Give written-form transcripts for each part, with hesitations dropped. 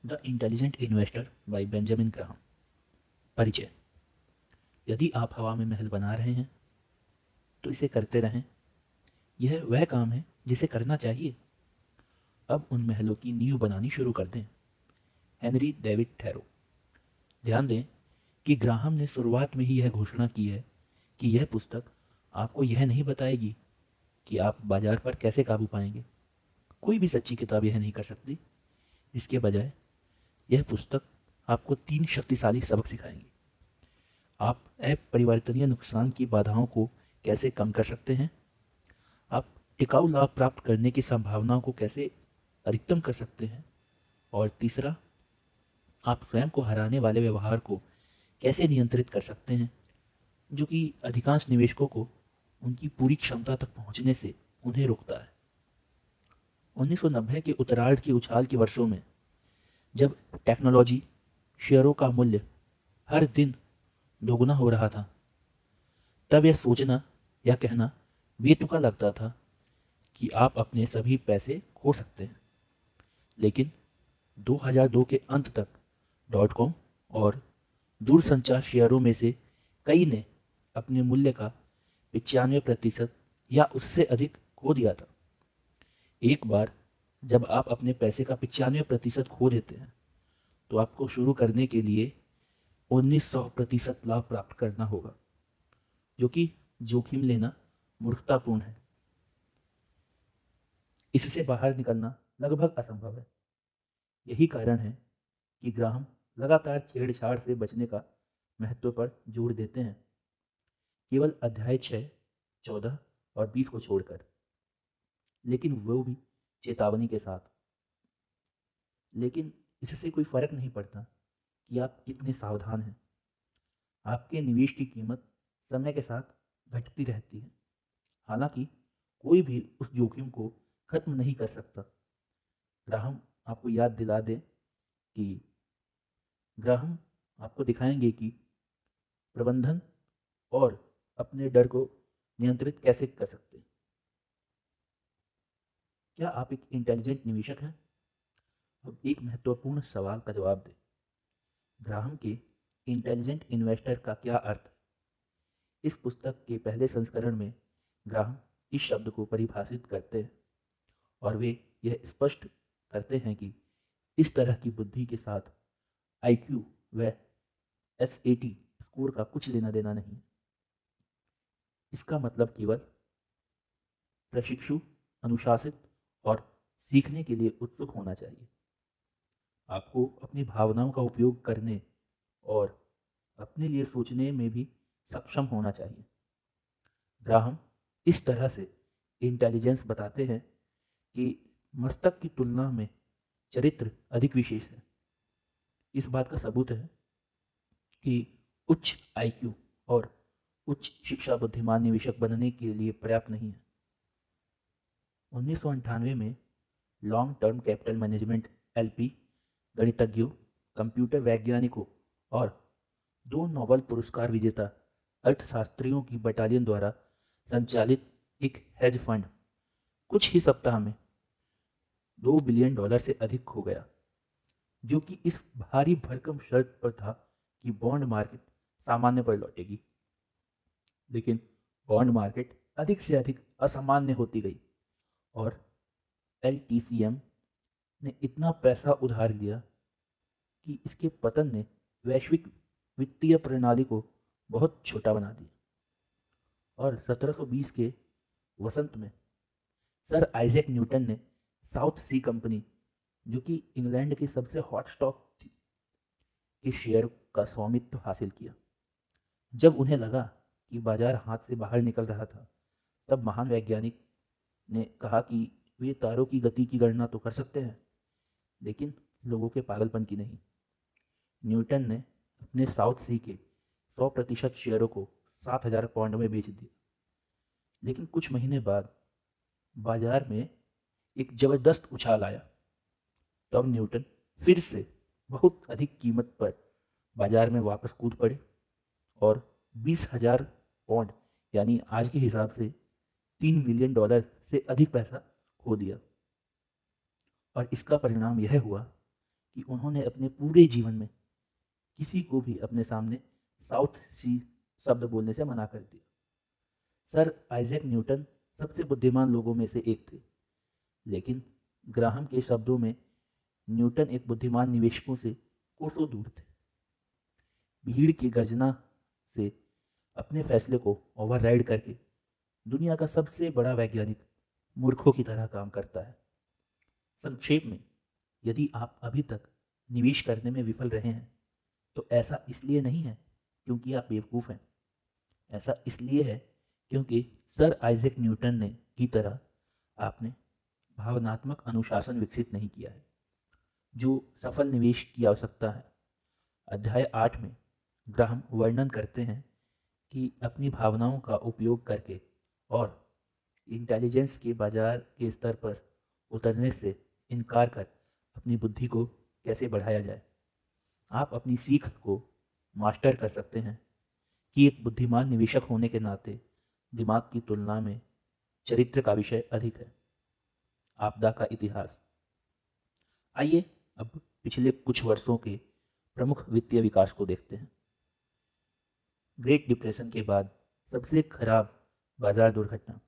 The intelligent investor bye Benjamin Graham. परिचय। यदि आप हवा में महल बना रहे हैं तो इसे करते रहें। यह वह काम है जिसे करना चाहिए। अब उन महलों की नींव बनानी शुरू कर दें। Henry David Thoreau. ध्यान दें कि ग्राहम ने शुरुआत में ही यह घोषणा की है कि यह पुस्तक आपको यह नहीं बताएगी कि आप बाजार पर कैसे काबू पाएंगे। कोई भी सच्ची किताब यह नहीं कर सकती। इसके बजाय यह पुस्तक आपको 3 शक्तिशाली सबक सिखाएंगी। आप अपरिवर्तनीय नुकसान की बाधाओं को कैसे कम कर सकते हैं। आप टिकाऊ लाभ प्राप्त करने की संभावनाओं को कैसे अधिकतम कर सकते हैं। और तीसरा, आप स्वयं को हराने वाले व्यवहार को कैसे नियंत्रित कर सकते हैं, जो कि अधिकांश निवेशकों को उनकी पूरी क्षमता तक पहुंचने से उन्हें रोकता है। 1990 के उत्तरार्ध के उछाल के वर्षों में, जब टेक्नोलॉजी शेयरों का मूल्य हर दिन दोगुना हो रहा था, तब यह सोचना या कहना बेतुका लगता था कि आप अपने सभी पैसे खो सकते हैं। लेकिन 2002 के अंत तक डॉट कॉम और दूरसंचार शेयरों में से कई ने अपने मूल्य का 95% या उससे अधिक खो दिया था। एक बार जब आप अपने पैसे का 95% खो देते हैं तो आपको शुरू करने के लिए 1900% लाभ प्राप्त करना होगा, जो कि जोखिम लेना मूर्खतापूर्ण है। इससे बाहर निकलना लगभग असंभव है। यही कारण है कि ग्राहम लगातार छेड़छाड़ से बचने का महत्व पर जोर देते हैं, केवल अध्याय 6, 14 और 20 को छोड़कर, लेकिन वो भी चेतावनी के साथ। लेकिन इससे कोई फर्क नहीं पड़ता कि आप कितने सावधान हैं। आपके निवेश की कीमत समय के साथ घटती रहती है। हालांकि कोई भी उस जोखिम को खत्म नहीं कर सकता। ग्राहम आपको याद दिला दे कि ग्राहम आपको दिखाएंगे कि प्रबंधन और अपने डर को नियंत्रित कैसे कर सकते हैं। क्या आप एक इंटेलिजेंट निवेशक हैं? अब एक महत्वपूर्ण सवाल का जवाब दें। ग्राहम के इंटेलिजेंट इन्वेस्टर का क्या अर्थ है? इस पुस्तक के पहले संस्करण में ग्राहम इस शब्द को परिभाषित करते हैं और वे यह स्पष्ट करते हैं कि इस तरह की बुद्धि के साथ आईक्यू व एसएटी स्कोर का कुछ लेना देना नहीं। इसका मतलब केवल प्रशिक्षु, अनुशासित और सीखने के लिए उत्सुक होना चाहिए। आपको अपनी भावनाओं का उपयोग करने और अपने लिए सोचने में भी सक्षम होना चाहिए। ग्राहम इस तरह से इंटेलिजेंस बताते हैं कि मस्तक की तुलना में चरित्र अधिक विशेष है। इस बात का सबूत है कि उच्च आईक्यू और उच्च शिक्षा बुद्धिमान निवेशक बनने के लिए पर्याप्त नहीं है। 1998 में long term capital management LP गणितज्ञों, कंप्यूटर वैज्ञानिकों और 2 नोबेल पुरस्कार विजेता अर्थशास्त्रियों की बटालियन द्वारा संचालित एक हेज फंड कुछ ही सप्ताह में $2 बिलियन से अधिक खो गया, जो कि इस भारी भरकम शर्त पर था कि बॉन्ड मार्केट सामान्य पर लौटेगी। लेकिन बॉन्ड मार्केट अधिक से अधिक असामान्य होती गई और एलटीसीएम ने इतना पैसा उधार लिया कि इसके पतन ने वैश्विक वित्तीय प्रणाली को बहुत छोटा बना दिया। और 1720 के वसंत में सर आइजैक न्यूटन ने साउथ सी कंपनी, जो कि इंग्लैंड की सबसे हॉट स्टॉक थी, के शेयर का स्वामित्व हासिल किया। जब उन्हें लगा कि बाजार हाथ से बाहर निकल रहा था, तब महान वैज्ञानिक ने कहा कि वे तारों की गति की गणना तो कर सकते हैं, लेकिन लोगों के पागलपन की नहीं। न्यूटन ने अपने साउथ सी के 100% शेयरों को 7,000 पाउंड में बेच दिया। लेकिन कुछ महीने बाद बाजार में एक जबरदस्त उछाल आया। तब न्यूटन फिर से बहुत अधिक कीमत पर बाजार में वापस कूद पड़े और 20,000 पाउंड, यानी आज के हिसाब से $3 बिलियन से अधिक पैसा खो दिया। और इसका परिणाम यह हुआ कि उन्होंने अपने पूरे जीवन में किसी को भी अपने सामने साउथ सी शब्द बोलने से मना कर दिया। सर आइजैक न्यूटन सबसे बुद्धिमान लोगों में से एक थे, लेकिन ग्राहम के शब्दों में न्यूटन एक बुद्धिमान निवेशकों से कोसों दूर थे। भीड़ की गर्जना से अपने फैसले को ओवरराइड करके दुनिया का सबसे बड़ा वैज्ञानिक मूर्खों की तरह काम करता है। संक्षेप में, यदि आप अभी तक निवेश करने में विफल रहे हैं तो ऐसा इसलिए नहीं है क्योंकि आप बेवकूफ़ हैं। ऐसा इसलिए है क्योंकि सर आइजैक न्यूटन ने की तरह आपने भावनात्मक अनुशासन विकसित नहीं किया है जो सफल निवेश की आवश्यकता है। अध्याय 8 में ग्राहम वर्णन करते हैं कि अपनी भावनाओं का उपयोग करके और इंटेलिजेंस के बाजार के स्तर पर उतरने से इनकार कर अपनी बुद्धि को कैसे बढ़ाया जाए। आप अपनी सीख को मास्टर कर सकते हैं कि एक बुद्धिमान निवेशक होने के नाते दिमाग की तुलना में चरित्र का विषय अधिक है। आपदा का इतिहास। आइए अब पिछले कुछ वर्षों के प्रमुख वित्तीय विकास को देखते हैं। ग्रेट डिप्रेशन के बाद सबसे खराब बाजार दुर्घटना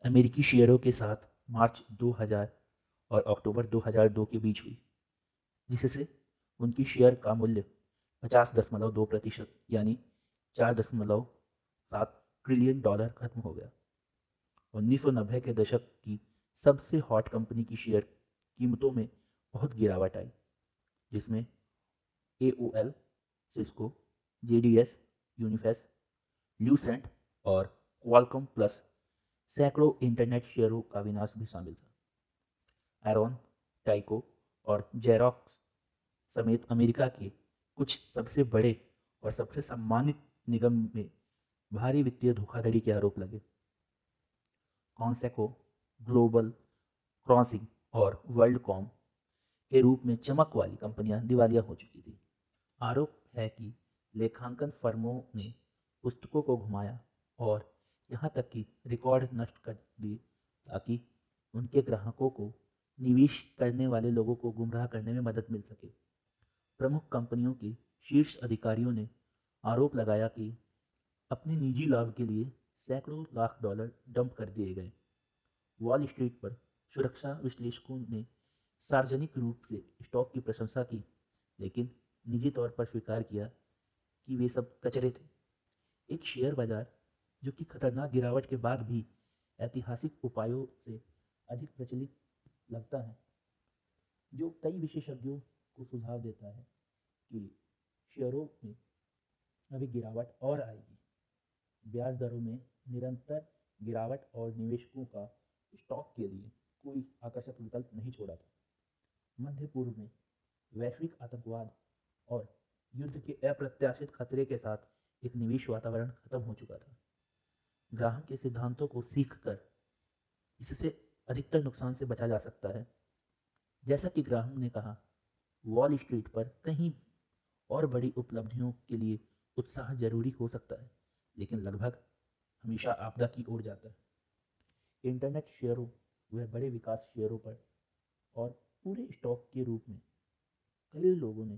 अमेरिकी शेयरों के साथ मार्च 2000 और अक्टूबर 2002 के बीच हुई, जिससे उनकी शेयर का मूल्य 50.2% यानी 4.7 ट्रिलियन डॉलर खत्म हो गया। 1990 के दशक की सबसे हॉट कंपनी की शेयर कीमतों में बहुत गिरावट आई, जिसमें AOL, सिस्को, JDS, यूनिफेस, ल्यूसेंट और क्वालकॉम प्लस सैकड़ों इंटरनेट शेयरों का विनाश भी शामिल था। एरोन, टाइको और जेरॉक्स समेत अमेरिका के कुछ सबसे बड़े और सबसे सम्मानित निगम में भारी वित्तीय धोखाधड़ी के आरोप लगे। कॉन्सेको, ग्लोबल क्रॉसिंग और वर्ल्डकॉम के रूप में चमक वाली कंपनियां दिवालिया हो चुकी थी। आरोप है कि लेखांकन फर्मों ने पुस्तकों को घुमाया और यहाँ तक कि रिकॉर्ड नष्ट कर दिए ताकि उनके ग्राहकों को निवेश करने वाले लोगों को गुमराह करने में मदद मिल सके। प्रमुख कंपनियों के शीर्ष अधिकारियों ने आरोप लगाया कि अपने निजी लाभ के लिए सैकड़ों लाख डॉलर डंप कर दिए गए। वॉल स्ट्रीट पर सुरक्षा विश्लेषकों ने सार्वजनिक रूप से स्टॉक की प्रशंसा की, लेकिन निजी तौर पर स्वीकार किया कि वे सब कचरे थे। एक शेयर बाजार जो कि खतरनाक गिरावट के बाद भी ऐतिहासिक उपायों से अधिक प्रचलित लगता है, जो कई विशेषज्ञों को सुझाव देता है कि शेयरों में अभी गिरावट और आएगी। ब्याज दरों में निरंतर गिरावट और निवेशकों का स्टॉक के लिए कोई आकर्षक विकल्प नहीं छोड़ा था। मध्य पूर्व में वैश्विक आतंकवाद और युद्ध के अप्रत्याशित खतरे के साथ एक निवेश वातावरण खत्म हो चुका था। ग्राहम के सिद्धांतों को सीखकर इससे अधिकतर नुकसान से बचा जा सकता है। जैसा कि ग्राहम ने कहा, वॉल स्ट्रीट पर कहीं और बड़ी उपलब्धियों के लिए उत्साह जरूरी हो सकता है, लेकिन लगभग हमेशा आपदा की ओर जाता है। इंटरनेट शेयरों व बड़े विकास शेयरों पर और पूरे स्टॉक के रूप में कई लोगों ने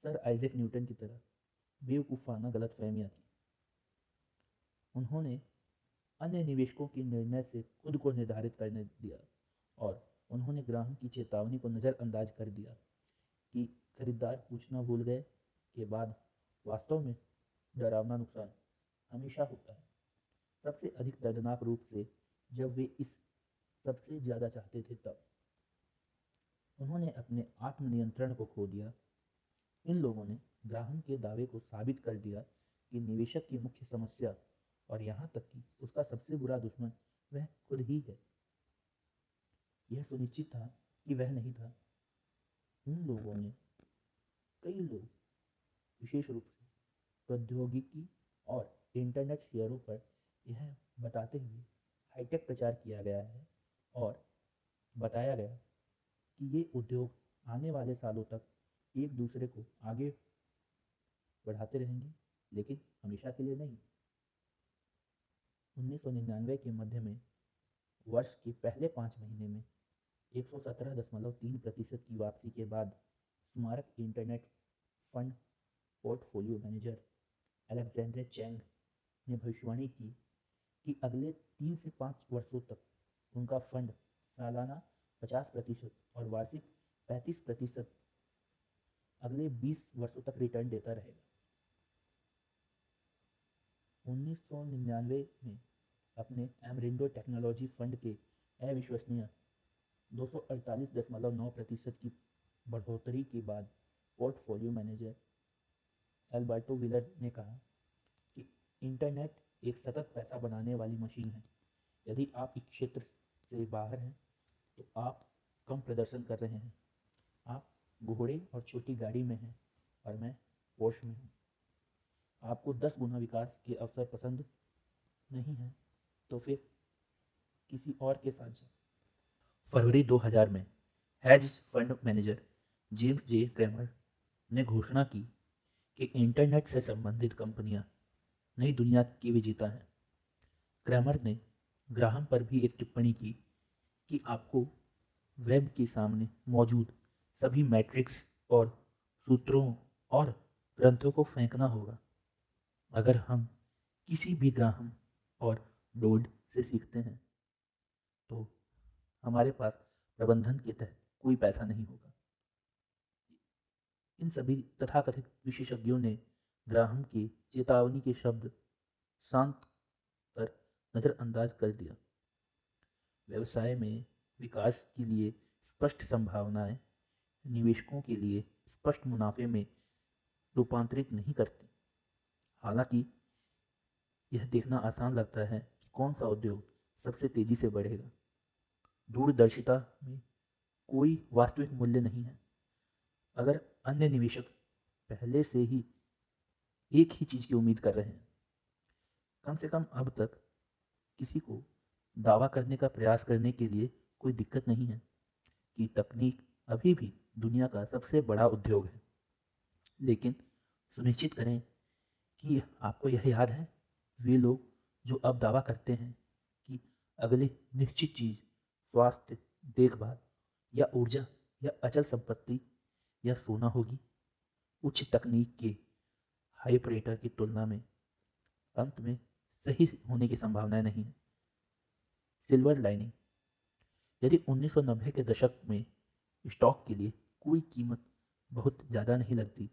सर आइजैक न्यूटन की तरह बेवकूफ़ाना गलतफहमियां की। उन्होंने अन्य निवेशकों के निर्णय से खुद को निर्धारित करने दिया और उन्होंने ग्राहक की चेतावनी को नज़रअंदाज कर दिया कि खरीदार पूछना भूल गए के बाद वास्तव में डरावना नुकसान हमेशा होता है। सबसे अधिक दर्दनाक रूप से जब वे इस सबसे ज़्यादा चाहते थे तब उन्होंने अपने आत्मनियंत्रण को खो दिया। इन लोगों ने ग्राहम के दावे को साबित कर दिया कि निवेशक की मुख्य समस्या और यहाँ तक कि उसका सबसे बुरा दुश्मन वह खुद ही है। यह सुनिश्चित था कि वह नहीं था। उन लोगों ने कई लोग विशेष रूप से प्रौद्योगिकी और इंटरनेट शेयरों पर यह बताते हुए हाईटेक प्रचार किया गया है और बताया गया कि ये उद्योग आने वाले सालों तक एक दूसरे को आगे बढ़ाते रहेंगे, लेकिन हमेशा के लिए नहीं। 1999 के मध्य में वर्ष के पहले 5 महीने में 117.3% की वापसी के बाद स्मारक internet fund portfolio manager Alexander Chang ने भविष्यवाणी की कि अगले 3 से 5 वर्षों तक उनका फंड सालाना 50% और वार्षिक 35% अगले 20 वर्षों तक रिटर्न देता रहेगा। 1999 में अपने एमरिंडो टेक्नोलॉजी फंड के अविश्वसनीय 248.9% की बढ़ोतरी के बाद पोर्टफोलियो मैनेजर एल्बर्टो विलर ने कहा कि इंटरनेट एक सतत पैसा बनाने वाली मशीन है। यदि आप इस क्षेत्र से बाहर हैं तो आप कम प्रदर्शन कर रहे हैं। आप घोड़े और छोटी गाड़ी में हैं और मैं पोर्श में हूँ। आपको 10 गुना विकास के अवसर पसंद नहीं है तो फिर किसी और के साथ जाओ। फरवरी 2000 में हेज फंड मैनेजर जेम्स जे क्रैमर ने घोषणा की कि इंटरनेट से संबंधित कंपनियां नई दुनिया की विजेता हैं। क्रैमर ने ग्राहम पर भी एक टिप्पणी की कि आपको वेब के सामने मौजूद सभी मैट्रिक्स और सूत्रों और ग्रंथों को फेंकना होगा। अगर हम किसी भी ग्राहम और डोड से सीखते हैं तो हमारे पास प्रबंधन के तहत कोई पैसा नहीं होगा। इन सभी तथाकथित विशेषज्ञों ने ग्राहम की चेतावनी के शब्द शांत कर नज़रअंदाज कर दिया। व्यवसाय में विकास के लिए स्पष्ट संभावनाएं निवेशकों के लिए स्पष्ट मुनाफे में रूपांतरित नहीं करती। हालांकि यह देखना आसान लगता है कि कौन सा उद्योग सबसे तेजी से बढ़ेगा। दूरदर्शिता में कोई वास्तविक मूल्य नहीं है। अगर अन्य निवेशक पहले से ही एक ही चीज की उम्मीद कर रहे हैं, कम से कम अब तक किसी को दावा करने का प्रयास करने के लिए कोई दिक्कत नहीं है कि तकनीक अभी भी दुनिया का सबसे बड़ा उद्योग है। लेकिन सुनिश्चित करें कि आपको यह याद है, वे लोग जो अब दावा करते हैं कि अगली निश्चित चीज स्वास्थ्य, देखभाल या ऊर्जा या अचल संपत्ति या सोना होगी, उच्च तकनीक के हाइपरेटर की तुलना में अंत में सही होने की संभावना नहीं है। सिल्वर लाइनिंग, यदि 1990 के दशक में स्टॉक के लिए कोई कीमत बहुत ज़्यादा नहीं लगती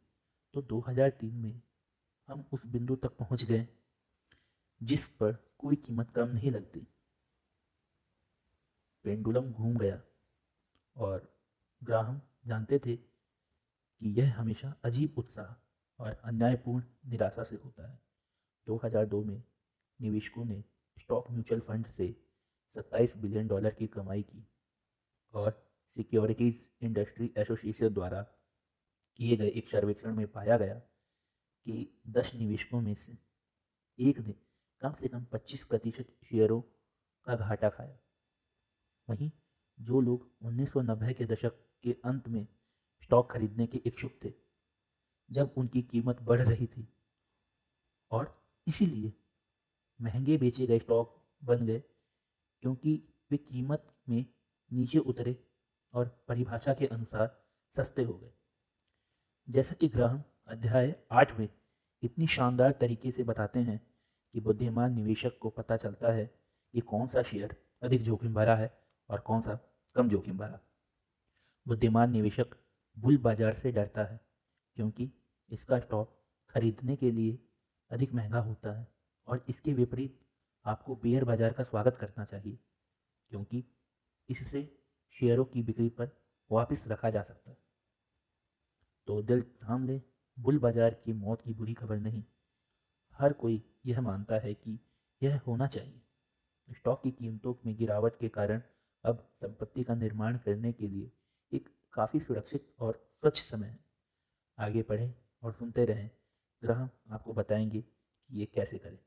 तो 2003 में हम उस बिंदु तक पहुंच गए जिस पर कोई कीमत कम नहीं लगती। पेंडुलम घूम गया और ग्राहम जानते थे कि यह हमेशा अजीब उत्साह और अन्यायपूर्ण निराशा से होता है। 2002 में निवेशकों ने स्टॉक म्यूचुअल फंड से $27 बिलियन की कमाई की और सिक्योरिटीज इंडस्ट्री एसोसिएशन द्वारा किए गए एक सर्वेक्षण में पाया गया कि 10 निवेशकों में से एक ने कम से कम 25% शेयरों का घाटा खाया। वहीं जो लोग 1990 के दशक के अंत में स्टॉक खरीदने के इच्छुक थे, जब उनकी कीमत बढ़ रही थी और इसीलिए महंगे बेचे गए स्टॉक बन गए क्योंकि वे कीमत में नीचे उतरे और परिभाषा के अनुसार सस्ते हो गए। जैसा कि ग्राहम अध्याय 8 में इतनी शानदार तरीके से बताते हैं कि बुद्धिमान निवेशक को पता चलता है कि कौन सा शेयर अधिक जोखिम भरा है और कौन सा कम जोखिम भरा। बुद्धिमान निवेशक बुल बाजार से डरता है क्योंकि इसका स्टॉक खरीदने के लिए अधिक महंगा होता है और इसके विपरीत आपको बेयर बाजार का स्वागत करना चाहिए क्योंकि इससे शेयरों की बिक्री पर वापस रखा जा सकता है। तो दिल थाम ले, बुल बाजार की मौत की बुरी खबर नहीं। हर कोई यह मानता है कि यह होना चाहिए। स्टॉक की कीमतों में गिरावट के कारण अब संपत्ति का निर्माण करने के लिए एक काफ़ी सुरक्षित और स्वच्छ समय है। आगे पढ़ें और सुनते रहें। ग्राहम आपको बताएंगे कि ये कैसे करें।